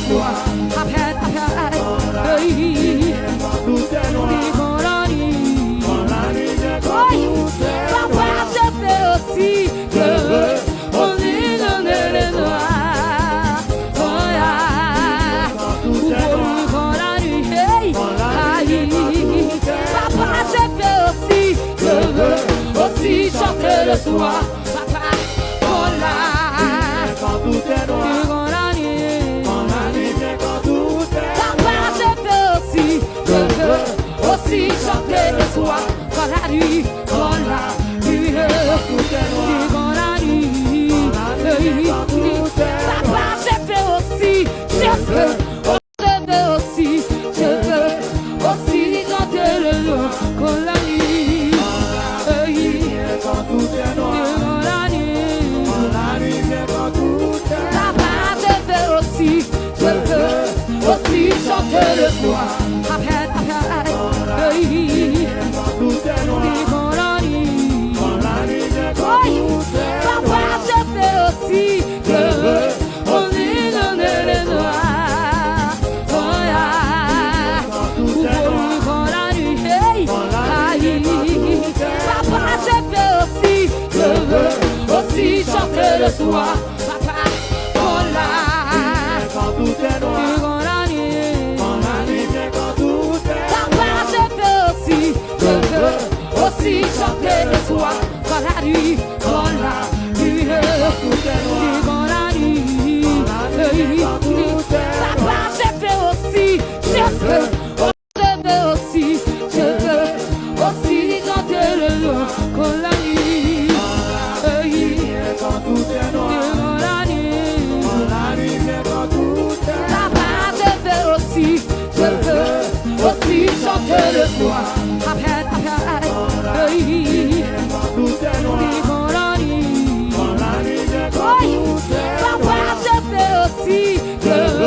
soir. Appelle, papa, je fais aussi que on est dans les noirs. Papa, je fais aussi que aussi chanter le soir. Papa, voilà. Papa, je fais aussi que aussi chanter le soir. Quand la nuit, quand la nuit, quand la nuit, papa, je fais aussi, je veux aussi chanter le long. Quand la nuit, quand la nuit, papa, je veux aussi chanter le soir. Papa, je fais aussi que on est dans les noirs. Papa, je fais aussi que aussi chanter le soir. Papa, voilà. Papa, je fais aussi que aussi chanter le soir. Quand la nuit, quand la nuit, quand la nuit, papa, je fais aussi, je veux aussi chanter le long. Quand la